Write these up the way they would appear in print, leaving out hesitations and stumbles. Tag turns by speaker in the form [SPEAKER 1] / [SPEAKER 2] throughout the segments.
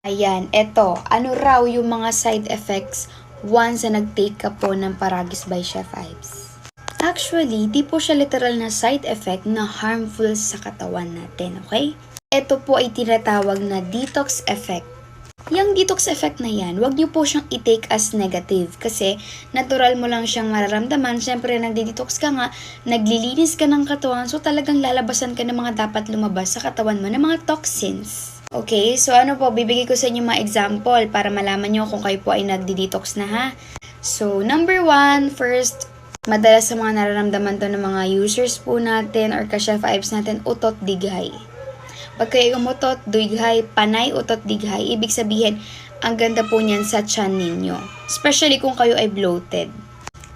[SPEAKER 1] Ayan, eto. Ano raw yung mga side effects once na nag-take ka po ng Paragis by Chef Ives? Actually, di po siya literal na side effect na harmful sa katawan natin, okay? Ito po ay tinatawag na detox effect. Yung detox effect na yan, wag niyo po siyang i-take as negative kasi natural mo lang siyang mararamdaman. Siyempre, nagdi-detox ka nga, naglilinis ka ng katawan, so talagang lalabasan ka ng mga dapat lumabas sa katawan mo ng mga toxins. Okay, so ano po, bibigay ko sa inyo mga example para malaman nyo kung kayo po ay nagdi-detox na ha. So, number 1, first, madalas sa mga nararamdaman to ng mga users po natin or ka-Chef Ives natin, utot dighay. Pag kayo umutot, dighay, panay, utot, dighay, ibig sabihin, ang ganda po niyan sa tiyan ninyo. Especially kung kayo ay bloated.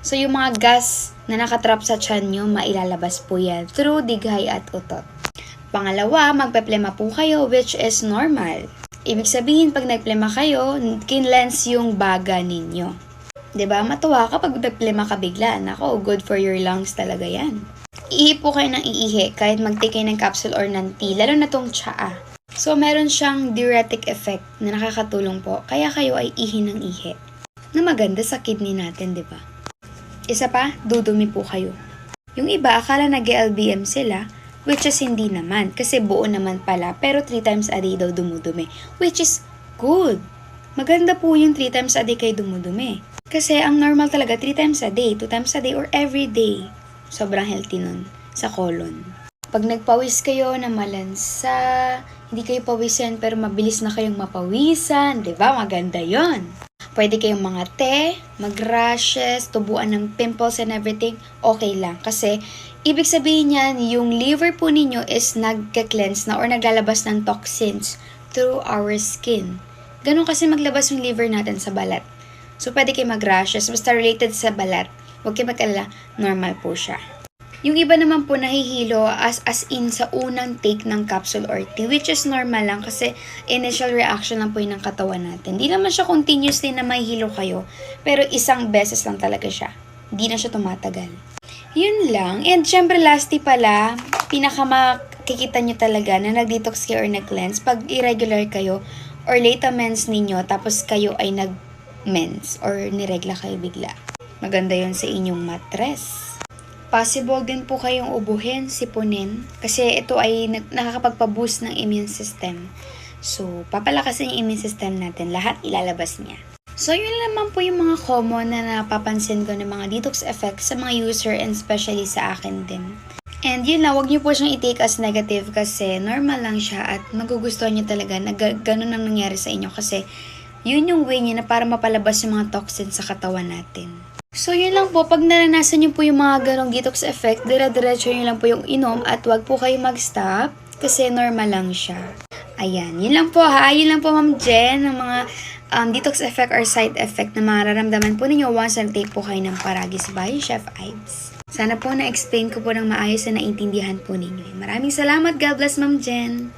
[SPEAKER 1] So, yung mga gas na nakatrap sa tiyan nyo, mailalabas po yan through dighay at utot. Pangalawa, magpeplema po kayo, which is normal. Ibig sabihin, pag nagplema kayo, kinlens yung baga ninyo. 'Di ba? Matuwa ka pag nagplema ka bigla. Nako, good for your lungs talaga yan. Ihi po kayo ng iihi kahit mag-take kayo ng capsule or ng tea, lalo na tong tsaa. So, meron siyang diuretic effect na nakakatulong po, kaya kayo ay ihi ng ihi. Na maganda sa kidney natin, di ba? Isa pa, dudumi po kayo. Yung iba, akala nag-LBM sila, which is hindi naman, kasi buo naman pala, pero 3 times a day daw dumudumi, which is good. Maganda po yung 3 times a day kayo dumudumi. Kasi ang normal talaga 3 times a day, 2 times a day, or every day. Sobrang healthy nun sa colon. Pag nagpawis kayo na malansa, hindi kayo pawisan pero mabilis na kayong mapawisan, di ba? Maganda yon. Pwede kayong mga mag-rashes, tubuan ng pimples and everything, okay lang. Kasi, ibig sabihin niyan, yung liver po ninyo is nagka-cleanse na or naglalabas ng toxins through our skin. Ganun kasi maglabas yung liver natin sa balat. So, pwede kayo mag-rashes, basta related sa balat. Huwag kayo mag-alala, normal po siya. Yung iba naman po nahihilo as in sa unang take ng capsule or tea, which is normal lang kasi initial reaction lang po yun ng katawan natin. Hindi naman siya continuously na mahihilo kayo, pero isang beses lang talaga siya. Hindi na siya tumatagal. Yun lang. And syempre lastly pala, pinakamakikita nyo talaga na nag-detox kayo or nag-cleanse pag irregular kayo or late mens ninyo tapos kayo ay nag-mens or niregla kayo bigla. Maganda yun sa inyong mattress. Possible din po kayong ubuhin, sipunin, kasi ito ay nakakapagpa-boost ng immune system. So, papalakasin yung immune system natin, lahat ilalabas niya. So, yun naman po yung mga common na napapansin ko ng mga detox effects sa mga user and especially sa akin din. And yun lang, huwag niyo po siyang i-take as negative kasi normal lang siya at magugustuhan niyo talaga na ganun ang nangyari sa inyo kasi yun yung way niya na para mapalabas yung mga toxins sa katawan natin. So, yun lang po. Pag naranasan nyo po yung mga ganong detox effect, dire-diretso nyo lang po yung inom at wag po kayo mag-stop kasi normal lang siya. Ayan. Yun lang po ha. Yun lang po Ma'am Jen ng mga detox effect or side effect na mararamdaman po ninyo once nag-take po kayo ng Paragis by Chef Ives. Sana po na-explain ko po ng maayos na naintindihan po ninyo. Maraming salamat. God bless Ma'am Jen.